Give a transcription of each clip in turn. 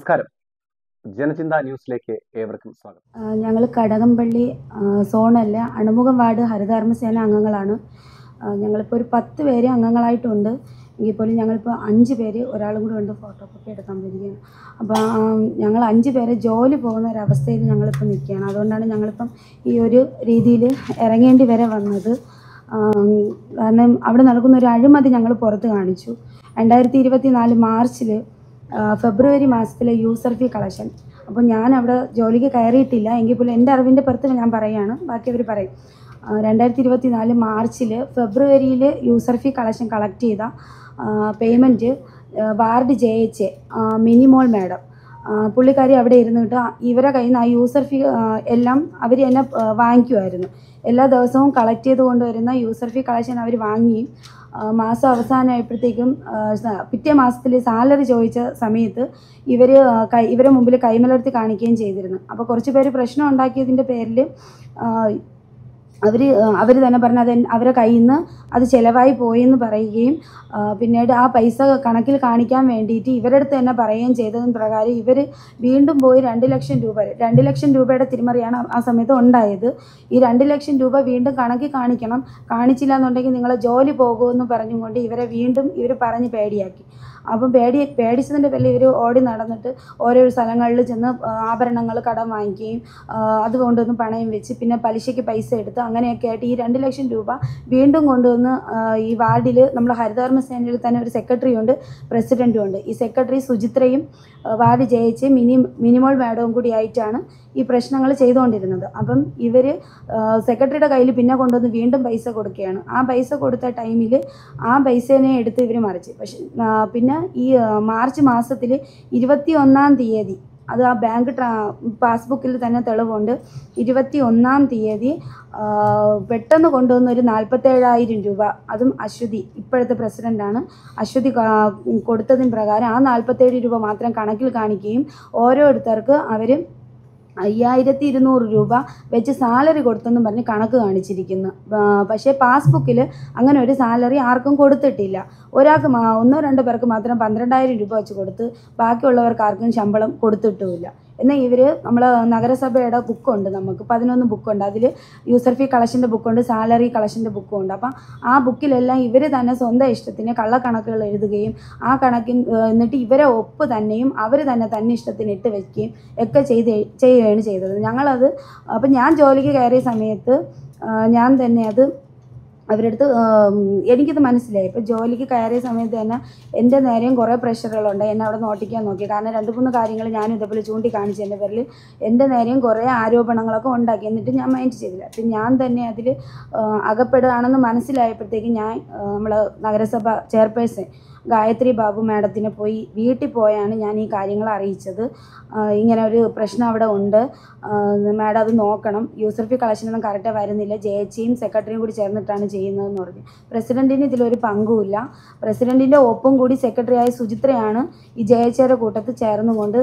നമസ്കാരം. ജനചിന്ത ന്യൂസിലേക്ക് ഏവർക്കും സ്വാഗതം. ഞങ്ങൾ കടകംപള്ളി സോണല്ല അണുമുഖം വാർഡ് ഹരിതകർമ്മസേന അംഗങ്ങളാണ്. ഞങ്ങളിപ്പോൾ ഒരു 10 പേര് അംഗങ്ങളായിട്ടുണ്ട്. എങ്കിൽ പോലും ഞങ്ങളിപ്പോൾ 5 പേര് ഒരാളും കൂടെ ഉണ്ട് ഫോട്ടോ കോപ്പി എടുക്കാൻ വരികയാണ്. അപ്പോൾ ഞങ്ങൾ 5 പേര് ജോലി പോകുന്ന ഒരവസ്ഥയിൽ ഞങ്ങളിപ്പോൾ നിൽക്കുകയാണ്. അതുകൊണ്ടാണ് ഞങ്ങളിപ്പം ഈ ഒരു രീതിയിൽ ഇറങ്ങേണ്ടി വരെ വന്നത്. കാരണം അവിടെ നടക്കുന്ന ഒരു അഴിമതി ഞങ്ങൾ പുറത്ത് കാണിച്ചു. 2024 മാർച്ചിൽ ഫെബ്രുവരി മാസത്തിലെ യൂസർ ഫീ കളക്ഷൻ. അപ്പോൾ ഞാൻ അവിടെ ജോലിക്ക് കയറിയിട്ടില്ല. എങ്കിൽ പോലും എൻ്റെ അറിവിൻ്റെ പുറത്ത് ഞാൻ പറയുകയാണ്, ബാക്കി അവർ പറയും. 2024 മാർച്ചിൽ ഫെബ്രുവരിയിൽ യൂസർ ഫീ കളക്ഷൻ കളക്ട് ചെയ്ത payment ward JH Minimol madam പുള്ളിക്കാരി അവിടെ ഇരുന്നിട്ട് ഇവരെ കയ്യിൽ നിന്ന് ആ യൂസർ ഫീ എല്ലാം അവർ എന്നെ വാങ്ങിക്കുമായിരുന്നു. എല്ലാ ദിവസവും കളക്ട് ചെയ്ത് കൊണ്ടുവരുന്ന യൂസർ ഫീ കളക്ഷൻ അവർ വാങ്ങിയും മാസം അവസാനമായപ്പോഴത്തേക്കും പിറ്റേ മാസത്തിൽ സാലറി ചോദിച്ച സമയത്ത് ഇവരെ മുമ്പിൽ കൈമലർത്തി കാണിക്കുകയും ചെയ്തിരുന്നു. അപ്പോൾ കുറച്ച് പേര് പ്രശ്നം ഉണ്ടാക്കിയതിൻ്റെ പേരിൽ അവർ തന്നെ പറഞ്ഞ് അത് അവരെ കയ്യിൽ നിന്ന് അത് ചിലവായി പോയെന്ന് പറയുകയും പിന്നീട് ആ പൈസ കണക്കിൽ കാണിക്കാൻ വേണ്ടിയിട്ട് ഇവരുടെ അടുത്ത് തന്നെ പറയുകയും ചെയ്തതിന് പ്രകാരം ഇവർ വീണ്ടും പോയി 2 ലക്ഷം രൂപ 2 ലക്ഷം രൂപയുടെ തിരിമറിയാണ് ആ സമയത്ത് ഉണ്ടായത്. ഈ 2 ലക്ഷം രൂപ വീണ്ടും കണക്കിൽ കാണിക്കണം, കാണിച്ചില്ല എന്നുണ്ടെങ്കിൽ നിങ്ങളെ ജോലി പോകുമെന്ന് പറഞ്ഞുകൊണ്ട് ഇവർ പറഞ്ഞ് പേടിയാക്കി. അപ്പം പേടിച്ചതിൻ്റെ പേരിൽ ഇവർ ഓടി നടന്നിട്ട് ഓരോ സ്ഥലങ്ങളിൽ ചെന്ന് ആഭരണങ്ങൾ കടം വാങ്ങിക്കുകയും അതുകൊണ്ടൊന്ന് പണയം വെച്ച് പിന്നെ പലിശയ്ക്ക് പൈസ എടുത്ത് അങ്ങനെയൊക്കെ ആയിട്ട് ഈ 2 ലക്ഷം രൂപ വീണ്ടും കൊണ്ടുവന്ന് ഈ വാർഡിൽ നമ്മൾ ഹരിതകർമ്മസേനയിൽ തന്നെ ഒരു സെക്രട്ടറി ഉണ്ട്, പ്രസിഡൻറ്റും ഉണ്ട്. ഈ സെക്രട്ടറി സുചിത്രയും വാർഡ് JH മിനിമോൾ മാഡവും കൂടി ആയിട്ടാണ് ഈ പ്രശ്നങ്ങൾ ചെയ്തുകൊണ്ടിരുന്നത്. അപ്പം ഇവർ സെക്രട്ടറിയുടെ കയ്യിൽ പിന്നെ കൊണ്ടുവന്ന് വീണ്ടും പൈസ കൊടുക്കുകയാണ്. ആ പൈസ കൊടുത്ത ടൈമിൽ ആ പൈസേനെ എടുത്ത് ഇവർ മറിച്ച്. പക്ഷെ പിന്നെ ഈ മാർച്ച് മാസത്തിൽ 21-ാം തീയതി അത് ആ ബാങ്ക് പാസ്ബുക്കിൽ തന്നെ തെളിവുണ്ട്. 21-ാം തീയതി പെട്ടെന്ന് കൊണ്ടുവന്ന ഒരു 47,000 രൂപ, അതും അശ്വതി ഇപ്പോഴത്തെ പ്രസിഡൻ്റാണ്, അശ്വതി കൊടുത്തതിന് പ്രകാരം ആ 47 രൂപ മാത്രം കണക്കിൽ കാണിക്കുകയും ഓരോരുത്തർക്ക് അവർ 5,200 രൂപ വെച്ച് സാലറി കൊടുത്തെന്നും പറഞ്ഞ് കണക്ക് കാണിച്ചിരിക്കുന്നു. പക്ഷേ പാസ്ബുക്കിൽ അങ്ങനെ ഒരു സാലറി ആർക്കും കൊടുത്തിട്ടില്ല. ഒരാൾക്ക് 1-2 പേർക്ക് മാത്രം 12,000 രൂപ വെച്ച് കൊടുത്ത് ബാക്കിയുള്ളവർക്ക് ആർക്കും ശമ്പളം കൊടുത്തിട്ടുമില്ല. എന്നാൽ ഇവർ നമ്മളെ നഗരസഭയുടെ ബുക്കുണ്ട്, നമുക്ക് 11 ബുക്കുണ്ട്. അതിൽ യൂസർ ഫീ കളക്ഷൻ്റെ ബുക്കുണ്ട്, സാലറി കളക്ഷൻ്റെ ബുക്കും ഉണ്ട്. അപ്പം ആ ബുക്കിലെല്ലാം ഇവർ തന്നെ സ്വന്തം ഇഷ്ടത്തിന് കള്ളക്കണക്കുകൾ എഴുതുകയും ആ കണക്കിൻ എന്നിട്ട് ഇവരെ ഒപ്പ് തന്നെയും അവർ തന്നെ ഇഷ്ടത്തിന് ഇട്ട് വയ്ക്കുകയും ഒക്കെ ചെയ്യുകയാണ് ചെയ്തത്. ഞങ്ങളത് അപ്പം ഞാൻ ജോലിക്ക് കയറിയ സമയത്ത് ഞാൻ തന്നെ അത് അവരുടെ അടുത്ത് എനിക്കിത് മനസ്സിലായി. ഇപ്പോൾ ജോലിക്ക് കയറിയ സമയത്ത് തന്നെ എൻ്റെ നേരെയും കുറേ പ്രഷറുകളുണ്ട്. എന്നെ അവിടെ നോട്ടിക്കാൻ നോക്കി. കാരണം 2-3 കാര്യങ്ങൾ ഞാൻ ഇതേപോലെ ചൂണ്ടിക്കാണിച്ചതിൻ്റെ പേരിൽ എൻ്റെ നേരെയും കുറേ ആരോപണങ്ങളൊക്കെ ഉണ്ടാക്കി. എന്നിട്ട് ഞാൻ മൈൻഡ് ചെയ്തില്ല. അപ്പം ഞാൻ തന്നെ അതിൽ അകപ്പെടുകയാണെന്ന് മനസ്സിലായപ്പോഴത്തേക്ക് ഞാൻ നമ്മളെ നഗരസഭ ചെയർപേഴ്സൺ ഗായത്രി ബാബു മാഡത്തിനെ വീട്ടിൽ പോയാണ് ഞാൻ ഈ കാര്യങ്ങൾ അറിയിച്ചത്. ഇങ്ങനെ ഒരു പ്രശ്നം അവിടെ ഉണ്ട്, മാഡം അത് നോക്കണം, യൂസർ ഫീ കളക്ഷനൊന്നും കറക്റ്റായി വരുന്നില്ല, JHയും സെക്രട്ടറിയും കൂടി ചേർന്നിട്ടാണ് ചെയ്യുന്നതെന്ന് പറഞ്ഞു. പ്രസിഡൻറ്റിന് ഇതിലൊരു പങ്കുമില്ല. പ്രസിഡൻറ്റിൻ്റെ ഒപ്പം കൂടി സെക്രട്ടറിയായ സുചിത്രയാണ് ഈ JHയുടെ കൂട്ടത്തിൽ ചേർന്നുകൊണ്ട്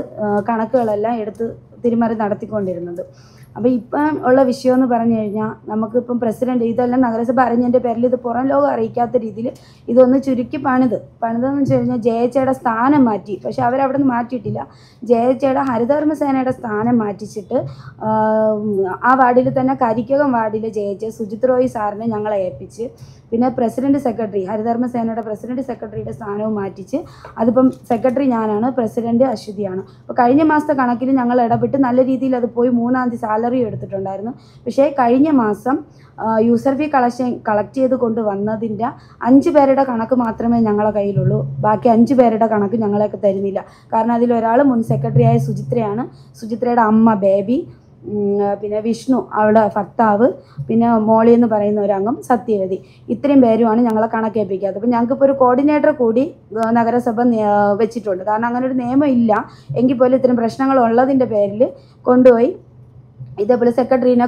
കണക്കുകളെല്ലാം എടുത്ത് തിരിമറി നടത്തിക്കൊണ്ടിരുന്നത്. അപ്പോൾ ഇപ്പം ഉള്ള വിഷയം എന്ന് പറഞ്ഞു കഴിഞ്ഞാൽ നമുക്കിപ്പം പ്രസിഡൻറ്റ് ഇതെല്ലാം നഗരസഭ അറിഞ്ഞതിൻ്റെ പേരിൽ ഇത് പുറം ലോകം അറിയിക്കാത്ത രീതിയിൽ ഇതൊന്ന് ചുരുക്കി പണിതെന്ന് വെച്ച് കഴിഞ്ഞാൽ JHയുടെ സ്ഥാനം മാറ്റി. പക്ഷെ അവരവിടെ നിന്ന് മാറ്റിയിട്ടില്ല. JHയുടെ ഹരിതകർമ്മസേനയുടെ സ്ഥാനം മാറ്റിച്ചിട്ട് ആ വാർഡിൽ തന്നെ കരിക്കകം വാർഡിലെ JH സുജിത് റോയ് സാറിനെ ഞങ്ങളെ ഏൽപ്പിച്ച് പിന്നെ പ്രസിഡൻറ്റ് സെക്രട്ടറി ഹരിതകർമ്മസേനയുടെ പ്രസിഡൻറ്റ് സെക്രട്ടറിയുടെ സ്ഥാനവും മാറ്റിച്ച് അതിപ്പം സെക്രട്ടറി ഞാനാണ്, പ്രസിഡൻറ്റ് അശ്വതിയാണ്. അപ്പോൾ കഴിഞ്ഞ മാസത്തെ കണക്കിൽ ഞങ്ങൾ ഇടപെട്ട് നല്ല രീതിയിൽ അത് പോയി 3-ാം തീയതി സാലറി എടുത്തിട്ടുണ്ടായിരുന്നു. പക്ഷേ കഴിഞ്ഞ മാസം യൂസർ ഫീ കളക്ട് ചെയ്ത് കൊണ്ടുവന്നതിൻ്റെ 5 പേരുടെ കണക്ക് മാത്രമേ ഞങ്ങളുടെ കയ്യിലുള്ളൂ. ബാക്കി 5 പേരുടെ കണക്ക് ഞങ്ങളെയൊക്കെ തരുന്നില്ല. കാരണം അതിലൊരാൾ മുൻ സെക്രട്ടറിയായ സുചിത്രയാണ്, സുചിത്രയുടെ അമ്മ ബേബി, പിന്നെ വിഷ്ണു അവളുടെ ഭർത്താവ്, പിന്നെ മോളി എന്ന് പറയുന്ന ഒരംഗം സത്യവതി. ഇത്രയും പേരുമാണ് ഞങ്ങളെ കണക്കേൽപ്പിക്കാത്തത്. അപ്പോൾ ഞങ്ങൾക്കിപ്പോൾ ഒരു കോർഡിനേറ്റർ കൂടി നഗരസഭ വെച്ചിട്ടുണ്ട്. കാരണം അങ്ങനെ ഒരു നിയമം ഇല്ല. എങ്കിൽ പോലും ഇത്തരം പ്രശ്നങ്ങൾ ഉള്ളതിൻ്റെ പേരിൽ കൊണ്ടുപോയി ഇതേപോലെ സെക്രട്ടറീനെ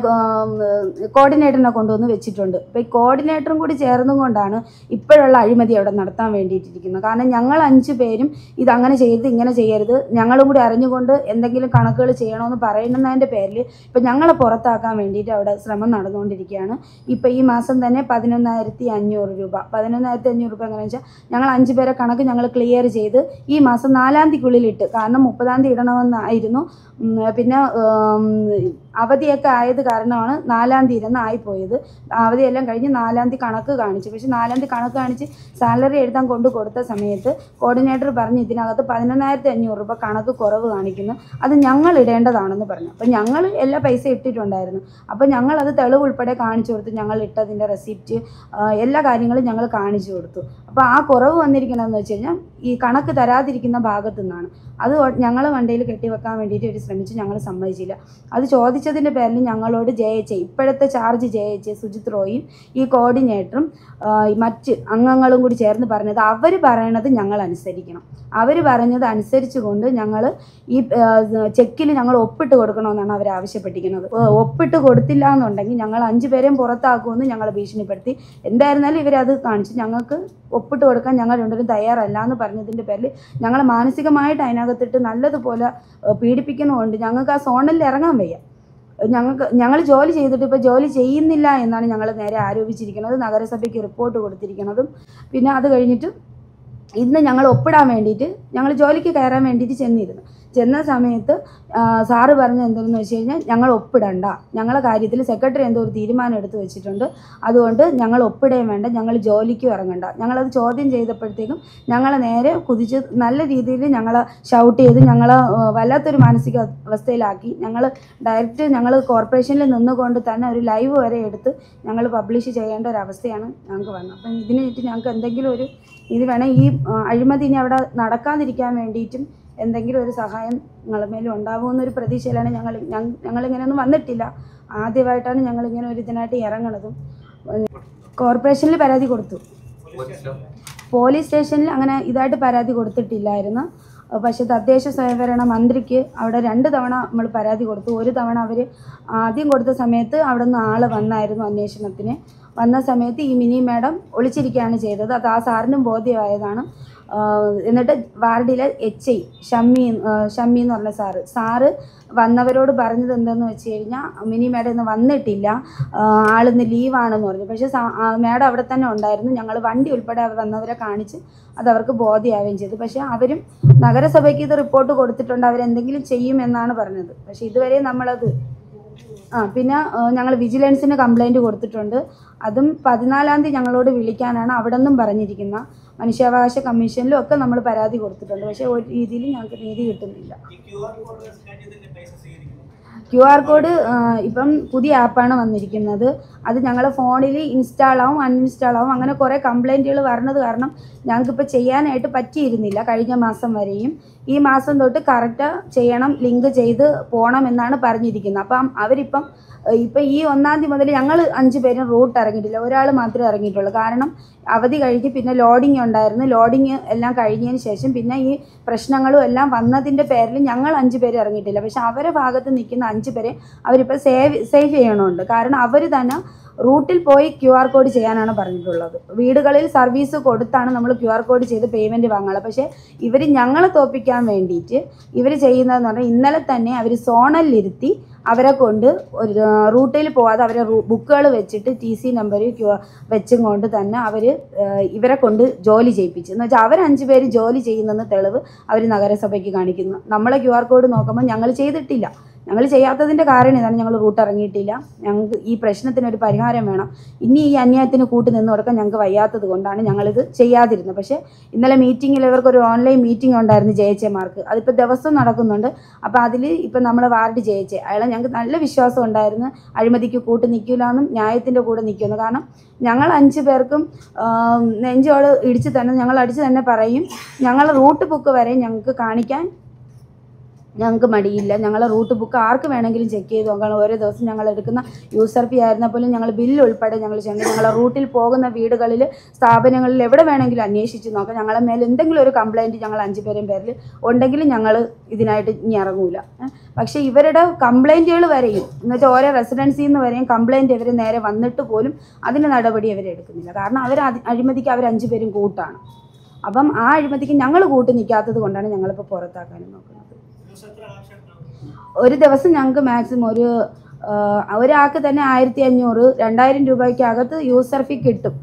കോർഡിനേറ്ററിനെ കൊണ്ടുവന്ന് വെച്ചിട്ടുണ്ട്. അപ്പോൾ ഈ കോർഡിനേറ്ററും കൂടി ചേർന്നും കൊണ്ടാണ് ഇപ്പോഴുള്ള അഴിമതി അവിടെ നടത്താൻ വേണ്ടിയിട്ടിരിക്കുന്നത്. കാരണം ഞങ്ങൾ 5 പേരും ഇതങ്ങനെ ചെയ്യരുത് ഇങ്ങനെ ചെയ്യരുത് ഞങ്ങളും കൂടി അറിഞ്ഞുകൊണ്ട് എന്തെങ്കിലും കണക്കുകൾ ചെയ്യണമെന്ന് പറയുന്നതിൻ്റെ പേരിൽ ഇപ്പം ഞങ്ങളെ പുറത്താക്കാൻ വേണ്ടിയിട്ട് അവിടെ ശ്രമം നടന്നുകൊണ്ടിരിക്കുകയാണ്. ഇപ്പോൾ ഈ മാസം തന്നെ 11,500 രൂപ 11,500 രൂപ എങ്ങനെയാണെന്ന് വെച്ചാൽ ഞങ്ങൾ 5 പേരെ കണക്ക് ഞങ്ങൾ ക്ലിയർ ചെയ്ത് ഈ മാസം 4-ാം തീയതിക്കുള്ളിലിട്ട്, കാരണം 30-ാം തീയതി ഇടണമെന്നായിരുന്നു. പിന്നെ അവധിയൊക്കെ ആയത് കാരണമാണ് 4-ാം തീയതി തന്നെ ആയിപ്പോയത്. അവധിയെല്ലാം കഴിഞ്ഞ് 4-ാം തീയതി കണക്ക് കാണിച്ചു. പക്ഷേ 4-ാം തീയതി കണക്ക് കാണിച്ച് സാലറി എഴുതാൻ കൊടുത്ത സമയത്ത് കോർഡിനേറ്റർ പറഞ്ഞ് ഇതിനകത്ത് 11,500 രൂപ കണക്ക് കുറവ് കാണിക്കുന്നു, അത് ഞങ്ങൾ ഇടേണ്ടതാണെന്ന് പറഞ്ഞു. അപ്പം ഞങ്ങൾ എല്ലാ പൈസ ഇട്ടിട്ടുണ്ടായിരുന്നു. അപ്പം ഞങ്ങളത് തെളിവ് ഉൾപ്പെടെ കാണിച്ചു കൊടുത്തു. ഞങ്ങൾ ഇട്ടതിൻ്റെ റെസിപ്റ്റ് എല്ലാ കാര്യങ്ങളും ഞങ്ങൾ കാണിച്ചു കൊടുത്തു. അപ്പോൾ ആ കുറവ് വന്നിരിക്കണമെന്ന് വെച്ച് കഴിഞ്ഞാൽ ഈ കണക്ക് തരാതിരിക്കുന്ന ഭാഗത്തു നിന്നാണ്. അത് ഞങ്ങൾ വണ്ടിയിൽ കെട്ടിവെക്കാൻ വേണ്ടിയിട്ട് ഒരു ശ്രമിച്ചു. ഞങ്ങൾ സമ്മതിച്ചില്ല. അത് ചോദിച്ചതിൻ്റെ പേരിൽ ഞങ്ങളോട് ഇപ്പോഴത്തെ ചാർജ് സുജിത് റോയും ഈ കോർഡിനേറ്ററും മറ്റ് അംഗങ്ങളും കൂടി ചേർന്ന് പറഞ്ഞത് അവർ പറയണത് ഞങ്ങൾ അനുസരിക്കണം. അവർ പറഞ്ഞത് അനുസരിച്ചുകൊണ്ട് ഞങ്ങൾ ഈ ചെക്കിൽ ഞങ്ങൾ ഒപ്പിട്ട് കൊടുക്കണമെന്നാണ് അവർ ആവശ്യപ്പെട്ടിരിക്കുന്നത്. ഒപ്പിട്ട് കൊടുത്തില്ല എന്നുണ്ടെങ്കിൽ ഞങ്ങൾ 5 പേരെയും പുറത്താക്കുമെന്ന് ഞങ്ങൾ ഭീഷണിപ്പെടുത്തി. എന്തായിരുന്നാലും ഇവരത് കാണിച്ചു. ഞങ്ങൾക്ക് ഒപ്പിട്ട് കൊടുക്കാൻ ഞങ്ങൾ രണ്ടുപേരും തയ്യാറല്ല എന്ന് പറഞ്ഞതിൻ്റെ പേരിൽ ഞങ്ങൾ മാനസികമായിട്ട് അതിനകത്തിട്ട് നല്ലതുപോലെ പീഡിപ്പിക്കുന്നതുകൊണ്ട് ഞങ്ങൾക്ക് ആ സോണിൽ ഇറങ്ങാൻ വയ്യ. ഞങ്ങൾ ജോലി ചെയ്തിട്ട് ഇപ്പോൾ ജോലി ചെയ്യുന്നില്ല എന്നാണ് ഞങ്ങൾ നേരെ ആരോപിച്ചിരിക്കുന്നത്, നഗരസഭയ്ക്ക് റിപ്പോർട്ട് കൊടുത്തിരിക്കുന്നതും. പിന്നെ അത് കഴിഞ്ഞിട്ട് ഇന്ന് ഞങ്ങൾ ഒപ്പിടാൻ വേണ്ടിയിട്ട് ഞങ്ങൾ ജോലിക്ക് കയറാൻ വേണ്ടിയിട്ട് ചെന്ന സമയത്ത് സാറ് പറഞ്ഞത് എന്തെന്ന് വെച്ച് കഴിഞ്ഞാൽ ഞങ്ങൾ ഒപ്പിടണ്ട, ഞങ്ങളെ കാര്യത്തിൽ സെക്രട്ടറി എന്തോ ഒരു തീരുമാനം എടുത്ത് വെച്ചിട്ടുണ്ട്, അതുകൊണ്ട് ഞങ്ങൾ ഒപ്പിടുകയും വേണ്ട, ഞങ്ങൾ ജോലിക്കും ഇറങ്ങണ്ട. ഞങ്ങളത് ചോദ്യം ചെയ്തപ്പോഴത്തേക്കും ഞങ്ങളെ നേരെ കുതിച്ച് നല്ല രീതിയിൽ ഞങ്ങളെ ഷൗട്ട് ചെയ്ത് ഞങ്ങളെ വല്ലാത്തൊരു മാനസിക അവസ്ഥയിലാക്കി. ഞങ്ങൾ കോർപ്പറേഷനിൽ നിന്നുകൊണ്ട് തന്നെ ഒരു ലൈവ് വരെ എടുത്ത് ഞങ്ങൾ പബ്ലിഷ് ചെയ്യേണ്ട ഒരു അവസ്ഥയാണ് ഞങ്ങൾക്ക് വന്നത്. അപ്പം ഇതിനായിട്ട് ഞങ്ങൾക്ക് എന്തെങ്കിലും ഒരു ഇത് വേണം. ഈ അഴിമതി ഇനി അവിടെ നടക്കാതിരിക്കാൻ വേണ്ടിയിട്ടും എന്തെങ്കിലും ഒരു സഹായം നിങ്ങളുടെ മേലും ഉണ്ടാകുമെന്നൊരു പ്രതീക്ഷയിലാണ് ഞങ്ങളിങ്ങനെയൊന്നും വന്നിട്ടില്ല. ആദ്യമായിട്ടാണ് ഞങ്ങളിങ്ങനെ ഒരു ഇതിനായിട്ട് ഇറങ്ങണതും. കോർപ്പറേഷനിൽ പരാതി കൊടുത്തു, പോലീസ് സ്റ്റേഷനിൽ അങ്ങനെ ഇതായിട്ട് പരാതി കൊടുത്തിട്ടില്ലായിരുന്നു. പക്ഷേ തദ്ദേശ സ്വയംഭരണ മന്ത്രിക്ക് അവിടെ 2 തവണ നമ്മൾ പരാതി കൊടുത്തു. ഒരു തവണ അവർ ആദ്യം കൊടുത്ത സമയത്ത് അവിടെ നിന്ന് ആൾ വന്നായിരുന്നു അന്വേഷണത്തിന്. വന്ന സമയത്ത് ഈ മിനി മാഡം ഒളിച്ചിരിക്കുകയാണ് ചെയ്തത്. അത് ആ സാറിനും ബോധ്യമായതാണ്. എന്നിട്ട് വാർഡിലെ HI ഷമ്മി എന്ന് പറഞ്ഞ സാറ് വന്നവരോട് പറഞ്ഞത് എന്താണെന്ന് വെച്ച് കഴിഞ്ഞാൽ മിനി മാഡം ഇന്ന് വന്നിട്ടില്ല, ആളിന്ന് ലീവാണെന്ന് പറഞ്ഞു. പക്ഷേ മാഡം അവിടെ തന്നെ ഉണ്ടായിരുന്നു. ഞങ്ങൾ വണ്ടി ഉൾപ്പെടെ വന്നവരെ കാണിച്ച് അത് അവർക്ക് ബോധ്യമാവുകയും ചെയ്തു. പക്ഷേ അവരും നഗരസഭയ്ക്ക് ഇത് റിപ്പോർട്ട് കൊടുത്തിട്ടുണ്ട്, അവരെന്തെങ്കിലും ചെയ്യുമെന്നാണ് പറഞ്ഞത്. പക്ഷേ ഇതുവരെ നമ്മളത് പിന്നെ ഞങ്ങൾ വിജിലൻസിന് കംപ്ലയിൻറ്റ് കൊടുത്തിട്ടുണ്ട്. അതും 14-ാം തീയതി ഞങ്ങളോട് വിളിക്കാനാണ് അവിടെ നിന്നും പറഞ്ഞിരിക്കുന്ന. മനുഷ്യാവകാശ കമ്മീഷനിലും ഒക്കെ നമ്മൾ പരാതി കൊടുത്തിട്ടുണ്ട്. പക്ഷേ ഒരു രീതിയിലും ഞങ്ങൾക്ക് നീതി കിട്ടുന്നില്ല. QR കോഡ് ഇപ്പം പുതിയ ആപ്പാണ് വന്നിരിക്കുന്നത്. അത് ഞങ്ങളുടെ ഫോണിൽ ഇൻസ്റ്റാൾ ആവും അൺഇൻസ്റ്റാൾ ആവും, അങ്ങനെ കുറേ കംപ്ലയിൻറ്റുകൾ വരുന്നത് കാരണം ഞങ്ങൾക്കിപ്പോൾ ചെയ്യാനായിട്ട് പറ്റിയിരുന്നില്ല കഴിഞ്ഞ മാസം വരെയും. ഈ മാസം തൊട്ട് കറക്റ്റ് ചെയ്യണം, ലിങ്ക് ചെയ്ത് പോകണം എന്നാണ് പറഞ്ഞിരിക്കുന്നത്. അപ്പം അവരിപ്പം ഈ 1-ാം തീയതി മുതൽ ഞങ്ങൾ 5 പേരും റൂട്ട് ഇറങ്ങിയിട്ടില്ല, ഒരാൾ മാത്രമേ ഇറങ്ങിയിട്ടുള്ളൂ. കാരണം അവധി കഴിഞ്ഞ് പിന്നെ ലോഡിങ് ഉണ്ടായിരുന്നു. ലോഡിങ് എല്ലാം കഴിഞ്ഞതിന് ശേഷം പിന്നെ ഈ പ്രശ്നങ്ങളും എല്ലാം വന്നതിൻ്റെ പേരിൽ ഞങ്ങൾ 5 പേര് ഇറങ്ങിയിട്ടില്ല. പക്ഷെ അവരെ ഭാഗത്ത് നിൽക്കുന്ന 5 പേരെ അവരിപ്പോൾ സേവ് ചെയ്യണമുണ്ട്. കാരണം അവർ തന്നെ റൂട്ടിൽ പോയി QR കോഡ് ചെയ്യാനാണ് പറഞ്ഞിട്ടുള്ളത്. വീടുകളിൽ സർവീസ് കൊടുത്താണ് നമ്മൾ QR കോഡ് ചെയ്ത് പേയ്മെൻറ്റ് വാങ്ങുള്ളത്. പക്ഷേ ഇവർ ഞങ്ങളെ തോൽപ്പിക്കാൻ വേണ്ടിയിട്ട് ഇവർ ചെയ്യുന്നതെന്ന് പറഞ്ഞാൽ ഇന്നലെ തന്നെ അവർ സോണലിരുത്തി അവരെ കൊണ്ട് ഒരു റൂട്ടിൽ പോകാതെ അവരെ ബുക്കുകൾ വെച്ചിട്ട് TC നമ്പർ വെച്ചും കൊണ്ട് തന്നെ ഇവരെ കൊണ്ട് ജോലി ചെയ്യിപ്പിച്ചു. എന്ന് വെച്ചാൽ അവർ 5 പേര് ജോലി ചെയ്യുന്നെന്ന് തെളിവ് അവർ നഗരസഭയ്ക്ക് കാണിക്കുന്നു. നമ്മളെ QR കോഡ് നോക്കുമ്പോൾ ഞങ്ങൾ ചെയ്തിട്ടില്ല. ഞങ്ങൾ ചെയ്യാത്തതിൻ്റെ കാരണം ഇതാണ്, ഞങ്ങൾ റൂട്ട് ഇറങ്ങിയിട്ടില്ല. ഞങ്ങൾക്ക് ഈ പ്രശ്നത്തിനൊരു പരിഹാരം വേണം. ഇനി ഈ അന്യായത്തിന് കൂട്ടി നിന്ന് കൊടുക്കാൻ ഞങ്ങൾക്ക് വയ്യാത്തത് കൊണ്ടാണ് ഞങ്ങളിത് ചെയ്യാതിരുന്നത്. പക്ഷേ ഇന്നലെ മീറ്റിങ്ങിൽ ഇവർക്കൊരു ഓൺലൈൻ മീറ്റിംഗ് ഉണ്ടായിരുന്നു JHമാർക്ക്. അതിപ്പോൾ ദിവസവും നടക്കുന്നുണ്ട്. അപ്പോൾ അതിൽ ഇപ്പം നമ്മളെ വാർഡ് JH അയാളെ ഞങ്ങൾക്ക് നല്ല വിശ്വാസം ഉണ്ടായിരുന്നു, അഴിമതിക്ക് കൂട്ട് നിൽക്കില്ലെന്നും ന്യായത്തിൻ്റെ കൂടെ നിൽക്കുമെന്ന്. കാരണം ഞങ്ങൾ 5 പേർക്കും നെഞ്ചോട് ഇടിച്ച് തന്നെ ഞങ്ങൾ അടിച്ച് തന്നെ പറയും, ഞങ്ങൾ റൂട്ട് ബുക്ക് വരെ ഞങ്ങൾക്ക് കാണിക്കാൻ ഞങ്ങൾക്ക് മടിയില്ല. ഞങ്ങളെ റൂട്ട് ബുക്ക് ആർക്ക് വേണമെങ്കിലും ചെക്ക് ചെയ്ത് നോക്കണം. ഓരോ ദിവസം ഞങ്ങൾ എടുക്കുന്ന യൂസർ ഫീ ആയിരുന്നാൽ പോലും ഞങ്ങൾ ബില്ല് ഉൾപ്പെടെ ഞങ്ങൾ ചെയ്യണം. ഞങ്ങളെ റൂട്ടിൽ പോകുന്ന വീടുകളിൽ സ്ഥാപനങ്ങളിൽ എവിടെ വേണമെങ്കിലും അന്വേഷിച്ച് നോക്കാം. ഞങ്ങളെ മേലെ എന്തെങ്കിലും ഒരു കംപ്ലയിൻറ്റ് ഞങ്ങൾ 5 പേരും പേരിൽ ഉണ്ടെങ്കിലും ഞങ്ങൾ ഇതിനായിട്ട് ഇനി ഇറങ്ങൂല. പക്ഷേ ഇവരുടെ കംപ്ലൈൻറ്റുകൾ വരെയും എന്നുവെച്ചാൽ ഓരോ റെസിഡൻസിൽ നിന്ന് വരെയും കംപ്ലൈൻറ്റ് ഇവർ നേരെ വന്നിട്ട് പോലും അതിന് നടപടി അവരെടുക്കുന്നില്ല. കാരണം അവർ അഴിമതിക്ക് അവർ 5 പേരും കൂട്ടാണ്. അപ്പം ആ അഴിമതിക്ക് ഞങ്ങൾ കൂട്ടി നിൽക്കാത്തത് കൊണ്ടാണ് ഞങ്ങളിപ്പോൾ പുറത്താക്കാനും നോക്കുന്നത്. ഒരു ദിവസം ഞങ്ങൾക്ക് മാക്സിമം ഒരാൾക്ക് തന്നെ 1500 2000 രൂപയ്ക്കകത്ത് യൂസർ ഫീ കിട്ടും.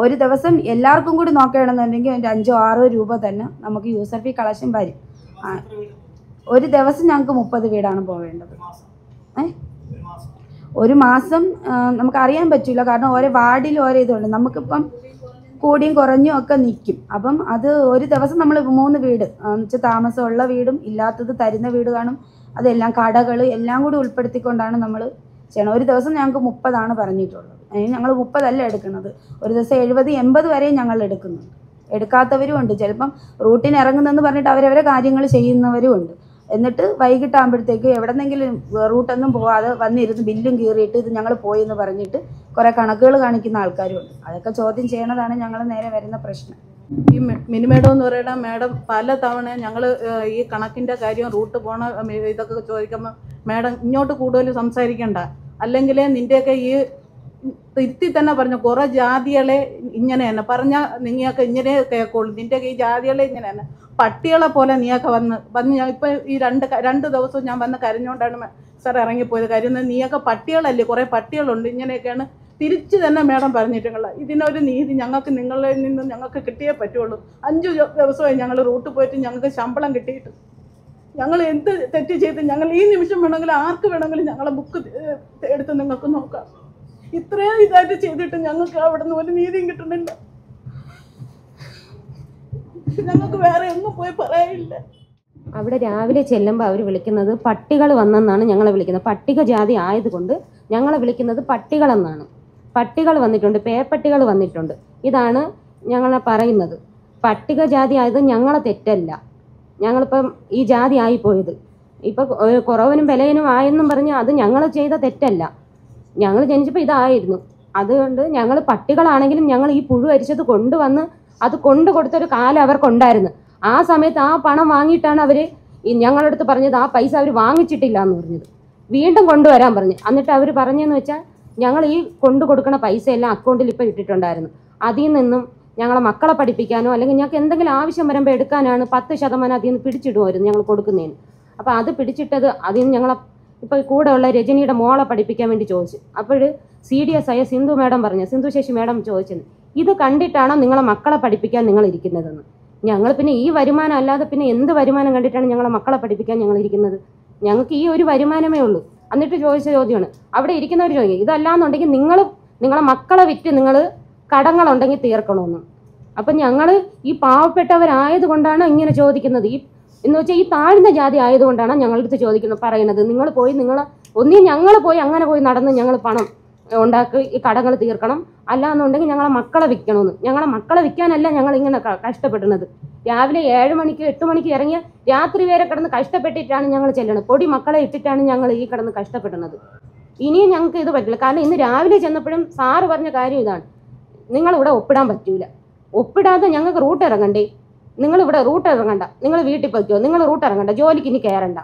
ഒരു ദിവസം എല്ലാവർക്കും കൂടി നോക്കുകയാണെന്നുണ്ടെങ്കിൽ അതിൻ്റെ 5-6 രൂപ തന്നെ നമുക്ക് യൂസർ ഫീ കളക്ഷൻ വരും. ഒരു ദിവസം ഞങ്ങൾക്ക് 30 വീടാണ് പോവേണ്ടത്. ഒരു മാസം നമുക്കറിയാൻ പറ്റില്ല. കാരണം ഓരോ വാർഡിൽ ഓരോ ഇതുണ്ട്. നമുക്കിപ്പം കൂടിയും കുറഞ്ഞും ഒക്കെ നിൽക്കും. അപ്പം അത് ഒരു ദിവസം നമ്മൾ 3 വീട് എന്നുവെച്ചാൽ താമസമുള്ള വീടും ഇല്ലാത്തത് തരുന്ന വീട് കാണും. അതെല്ലാം കടകൾ എല്ലാം കൂടി ഉൾപ്പെടുത്തിക്കൊണ്ടാണ് നമ്മൾ ചെയ്യണം. ഒരു ദിവസം ഞങ്ങൾക്ക് 30 പറഞ്ഞിട്ടുള്ളത്. അതിന് ഞങ്ങൾ 30 എടുക്കുന്നത്. ഒരു ദിവസം 70-80 വരെയും ഞങ്ങൾ എടുക്കുന്നുണ്ട്. എടുക്കാത്തവരും ഉണ്ട്. ചിലപ്പം റൂട്ടിന് ഇറങ്ങുന്നെന്ന് പറഞ്ഞിട്ട് അവരവരെ കാര്യങ്ങൾ ചെയ്യുന്നവരും ഉണ്ട്. എന്നിട്ട് വൈകിട്ടാകുമ്പോഴത്തേക്ക് എവിടെന്നെങ്കിലും റൂട്ടൊന്നും പോകാതെ വന്നിരുന്ന് ബില്ലും കീറിയിട്ട് ഇത് ഞങ്ങൾ പോയെന്ന് പറഞ്ഞിട്ട് കുറേ കണക്കുകൾ കാണിക്കുന്ന ആൾക്കാരും ഉണ്ട്. അതൊക്കെ ചോദ്യം ചെയ്യണതാണ് ഞങ്ങൾ നേരെ വരുന്ന പ്രശ്നം. ഈ മിനി മേഡം എന്ന് പറയുന്ന മേഡം പല തവണ ഞങ്ങൾ ഈ കണക്കിൻ്റെ കാര്യം റൂട്ട് പോണ ഇതൊക്കെ ചോദിക്കുമ്പോൾ മേഡം ഇങ്ങോട്ട് കൂടുതൽ സംസാരിക്കണ്ട, അല്ലെങ്കിൽ നിൻ്റെയൊക്കെ ഈ തിരുത്തി തന്നെ പറഞ്ഞു കുറേ ജാതികളെ ഇങ്ങനെ തന്നെ പറഞ്ഞാൽ നിങ്ങൾക്ക് ഇങ്ങനെ കേൾക്കുള്ളൂ. നിൻ്റെയൊക്കെ ഈ ജാതികളെ ഇങ്ങനെ തന്നെ പട്ടികളെ പോലെ നീയൊക്കെ വന്ന് ഞാൻ ഇപ്പോൾ ഈ രണ്ട് ദിവസവും ഞാൻ വന്ന് കരഞ്ഞുകൊണ്ടാണ് സാർ ഇറങ്ങിപ്പോയത്. കരുന്നത് നീയൊക്കെ പട്ടികളല്ലേ, കുറേ പട്ടികളുണ്ട്, ഇങ്ങനെയൊക്കെയാണ് തിരിച്ച് തന്നെ മേഡം പറഞ്ഞിട്ടുള്ളത്. ഇതിനൊരു നീതി ഞങ്ങൾക്ക് നിങ്ങളിൽ നിന്ന് ഞങ്ങൾക്ക് കിട്ടിയേ പറ്റുള്ളൂ. 5 ദിവസമായി ഞങ്ങൾ റൂട്ട് പോയിട്ട് ഞങ്ങൾക്ക് ശമ്പളം കിട്ടിയിട്ട് ഞങ്ങൾ എന്ത് തെറ്റ് ചെയ്ത് ഞങ്ങൾ ഈ നിമിഷം വേണമെങ്കിലും ആർക്ക് വേണമെങ്കിലും ഞങ്ങളെ ബുക്ക് എടുത്ത് നിങ്ങൾക്ക് നോക്കാം. ഇത്രയും ഇതായിട്ട് ചെയ്തിട്ട് ഞങ്ങൾക്ക് അവിടെ നിന്ന് ഒരു നീതിയും കിട്ടുന്നില്ല. ഞങ്ങൾക്ക് വേറെ ഒന്നും പോയി പറയാനില്ല. അവിടെ രാവിലെ ചെല്ലുമ്പോൾ അവർ വിളിക്കുന്നത് പട്ടികൾ വന്നെന്നാണ് ഞങ്ങളെ വിളിക്കുന്നത്. പട്ടിക ജാതി ആയതുകൊണ്ട് ഞങ്ങളെ വിളിക്കുന്നത് പട്ടികളെന്നാണ്. പട്ടികൾ വന്നിട്ടുണ്ട്, പേപ്പട്ടികൾ വന്നിട്ടുണ്ട്, ഇതാണ് ഞങ്ങളെ പറയുന്നത്. പട്ടിക ജാതി ആയത് ഞങ്ങളെ തെറ്റല്ല. ഞങ്ങളിപ്പം ഈ ജാതി ആയിപ്പോയത് ഇപ്പം കുറവനും വിലയനും ആയെന്നും പറഞ്ഞ് അത് ഞങ്ങൾ ചെയ്ത തെറ്റല്ല. ഞങ്ങൾ ജനിച്ചപ്പോൾ ഇതായിരുന്നു. അതുകൊണ്ട് ഞങ്ങൾ പട്ടികളാണെങ്കിലും ഞങ്ങൾ ഈ പുഴു അരിച്ചത് കൊണ്ടുവന്ന് അത് കൊണ്ടു കൊടുത്തൊരു കാലം അവർക്കുണ്ടായിരുന്നു. ആ സമയത്ത് ആ പണം വാങ്ങിയിട്ടാണ് അവർ ഞങ്ങളുടെ അടുത്ത് പറഞ്ഞത് ആ പൈസ അവർ വാങ്ങിച്ചിട്ടില്ല എന്ന് പറഞ്ഞത്. വീണ്ടും കൊണ്ടുവരാൻ പറഞ്ഞു. എന്നിട്ട് അവർ പറഞ്ഞതെന്ന് വെച്ചാൽ ഞങ്ങൾ ഈ കൊണ്ടു കൊടുക്കുന്ന പൈസ എല്ലാം അക്കൗണ്ടിൽ ഇപ്പോൾ ഇട്ടിട്ടുണ്ടായിരുന്നു. അതിൽ നിന്നും ഞങ്ങളെ മക്കളെ പഠിപ്പിക്കാനോ അല്ലെങ്കിൽ ഞങ്ങൾക്ക് എന്തെങ്കിലും ആവശ്യം വരുമ്പോൾ എടുക്കാനാണ് 10% അതിൽ നിന്ന് പിടിച്ചിടുമായിരുന്നു ഞങ്ങൾ കൊടുക്കുന്നതിന്. അപ്പോൾ അത് പിടിച്ചിട്ടത് അതിൽ നിന്ന് ഞങ്ങളെ ഇപ്പോൾ കൂടെ ഉള്ള രജനിയുടെ മോളെ പഠിപ്പിക്കാൻ വേണ്ടി ചോദിച്ചു. അപ്പോൾ CDS ആയ സിന്ധു മേഡം പറഞ്ഞു, സിന്ധു ശശി മേഡം ചോദിച്ചത് ഇത് കണ്ടിട്ടാണോ നിങ്ങളെ മക്കളെ പഠിപ്പിക്കാൻ നിങ്ങൾ ഇരിക്കുന്നതെന്ന്. ഞങ്ങൾ പിന്നെ ഈ വരുമാനം അല്ലാതെ പിന്നെ എന്ത് വരുമാനം കണ്ടിട്ടാണ് ഞങ്ങളെ മക്കളെ പഠിപ്പിക്കാൻ ഞങ്ങൾ ഇരിക്കുന്നത്? ഞങ്ങൾക്ക് ഈ ഒരു വരുമാനമേ ഉള്ളൂ. എന്നിട്ട് ചോദിച്ച ചോദ്യമാണ് അവിടെ ഇരിക്കുന്നവർ ചോദിക്കുക, ഇതല്ലാന്നുണ്ടെങ്കിൽ നിങ്ങളെ മക്കളെ വിറ്റ് നിങ്ങൾ കടങ്ങളുണ്ടെങ്കിൽ തീർക്കണമെന്ന്. അപ്പം ഞങ്ങൾ ഈ പാവപ്പെട്ടവരായത് കൊണ്ടാണ് ഇങ്ങനെ ചോദിക്കുന്നത്. എന്ന് വെച്ചാൽ ഈ താഴ്ന്ന ജാതി ആയതുകൊണ്ടാണ് ഞങ്ങളടുത്ത് പറയുന്നത്. നിങ്ങൾ പോയി അങ്ങനെ പോയി നടന്ന് ഞങ്ങൾ പണം ഉണ്ടാക്കി ഈ കടങ്ങൾ തീർക്കണം, അല്ലാന്നുണ്ടെങ്കിൽ ഞങ്ങളെ മക്കളെ വിൽക്കണമെന്ന്. ഞങ്ങളെ മക്കളെ വിൽക്കാനല്ല ഞങ്ങൾ ഇങ്ങനെ കഷ്ടപ്പെടുന്നത്. രാവിലെ 7 മണിക്ക് 8 മണിക്ക് ഇറങ്ങിയ രാത്രി വരെ കിടന്ന് കഷ്ടപ്പെട്ടിട്ടാണ് ഞങ്ങൾ ചെല്ലണത്. പൊടി മക്കളെ ഇട്ടിട്ടാണ് ഞങ്ങൾ ഈ കിടന്ന് കഷ്ടപ്പെടുന്നത്. ഇനിയും ഞങ്ങൾക്ക് ഇത് പറ്റില്ല. കാരണം ഇന്ന് രാവിലെ ചെന്നപ്പോഴും സാറ് പറഞ്ഞ കാര്യം ഇതാണ്, നിങ്ങളിവിടെ ഒപ്പിടാൻ പറ്റൂല, ഒപ്പിടാതെ ഞങ്ങൾക്ക് റൂട്ട് ഇറങ്ങണ്ടേ, നിങ്ങളിവിടെ റൂട്ട് ഇറങ്ങണ്ട, നിങ്ങൾ വീട്ടിൽ പോയിക്കോ, നിങ്ങൾ റൂട്ട് ഇറങ്ങണ്ട, ജോലിക്ക് ഇനി കയറണ്ട.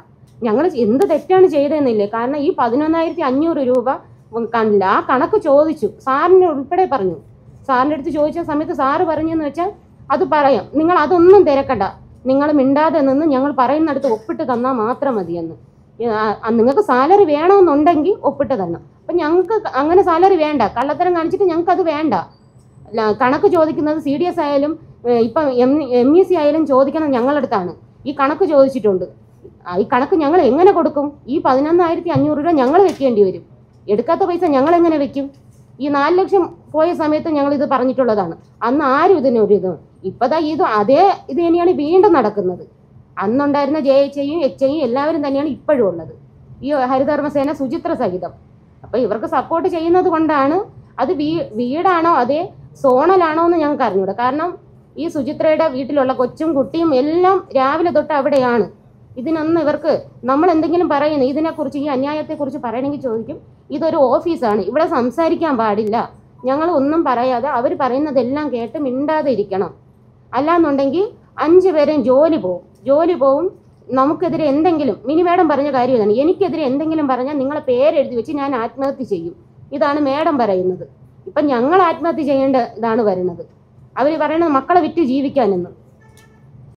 ഞങ്ങൾ എന്ത് തെറ്റാണ് ചെയ്തതെന്നില്ലേ? കാരണം ഈ 11,500 രൂപ കണ്ടില്ല. ആ കണക്ക് ചോദിച്ചു, സാറിന് ഉൾപ്പെടെ പറഞ്ഞു. സാറിൻ്റെ അടുത്ത് ചോദിച്ച സമയത്ത് സാറ് പറഞ്ഞെന്ന് വെച്ചാൽ അത് പറയാം, നിങ്ങൾ അതൊന്നും തിരക്കണ്ട, നിങ്ങൾ മിണ്ടാതെ നിന്ന് ഞങ്ങൾ പറയുന്നിടത്ത് ഒപ്പിട്ട് തന്നാൽ മാത്രം മതിയെന്ന്. നിങ്ങൾക്ക് സാലറി വേണമെന്നുണ്ടെങ്കിൽ ഒപ്പിട്ട് തരണം. അപ്പം ഞങ്ങൾക്ക് അങ്ങനെ സാലറി വേണ്ട, കള്ളത്തരം കാണിച്ചിട്ട് ഞങ്ങൾക്ക് അത് വേണ്ട. കണക്ക് ചോദിക്കുന്നത് CDS ആയാലും ഇപ്പം MEC ആയാലും ചോദിക്കുന്നത് ഞങ്ങളടുത്താണ്. ഈ കണക്ക് ചോദിച്ചിട്ടുണ്ട്. ഈ കണക്ക് ഞങ്ങൾ എങ്ങനെ കൊടുക്കും? ഈ 11,500 രൂപ ഞങ്ങൾ വെക്കേണ്ടി വരും. എടുക്കാത്ത പൈസ ഞങ്ങൾ എങ്ങനെ വെക്കും? ഈ 4 ലക്ഷം പോയ സമയത്ത് ഞങ്ങൾ ഇത് പറഞ്ഞിട്ടുള്ളതാണ്. അന്ന് ആരും ഇതിനൊരു ഇത് ഇപ്പതാ അതേ ഇത് തന്നെയാണ് വീണ്ടും നടക്കുന്നത്. അന്നുണ്ടായിരുന്ന JHയും HIയും എല്ലാവരും തന്നെയാണ് ഇപ്പോഴും ഉള്ളത്, ഈ ഹരിതകർമ്മസേന സുചിത്ര സഹിതം. അപ്പോൾ ഇവർക്ക് സപ്പോർട്ട് ചെയ്യുന്നത് കൊണ്ടാണ്. അത് വീടാണോ അതേ സോണലാണോ എന്ന് ഞങ്ങൾക്ക് അറിഞ്ഞൂടാ. കാരണം ഈ സുചിത്രയുടെ വീട്ടിലുള്ള കൊച്ചും കുട്ടിയും എല്ലാം രാവിലെ തൊട്ട് അവിടെയാണ്. ഇതിനൊന്നും ഇവർക്ക് നമ്മൾ എന്തെങ്കിലും പറയുന്നത് ഇതിനെക്കുറിച്ച് ഈ അന്യായത്തെക്കുറിച്ച് പറയണമെങ്കിൽ ചോദിക്കും, ഇതൊരു ഓഫീസാണ്, ഇവിടെ സംസാരിക്കാൻ പാടില്ല. ഞങ്ങൾ ഒന്നും പറയാതെ അവർ പറയുന്നതെല്ലാം കേട്ട് മിണ്ടാതെ ഇരിക്കണം. അല്ലാന്നുണ്ടെങ്കിൽ 5 പേരും ജോലി പോവും. നമുക്കെതിരെ എന്തെങ്കിലും, മിനി മേഡം പറഞ്ഞ കാര്യം ഇതാണ്, എനിക്കെതിരെ എന്തെങ്കിലും പറഞ്ഞാൽ നിങ്ങളെ പേരെഴുതി വെച്ച് ഞാൻ ആത്മഹത്യ ചെയ്യും. ഇതാണ് മേഡം പറയുന്നത്. ഇപ്പം ഞങ്ങൾ ആത്മഹത്യ ചെയ്യേണ്ട ഇതാണ് വരുന്നത്. അവർ പറയുന്നത് മക്കളെ വിറ്റ് ജീവിക്കാനെന്ന്.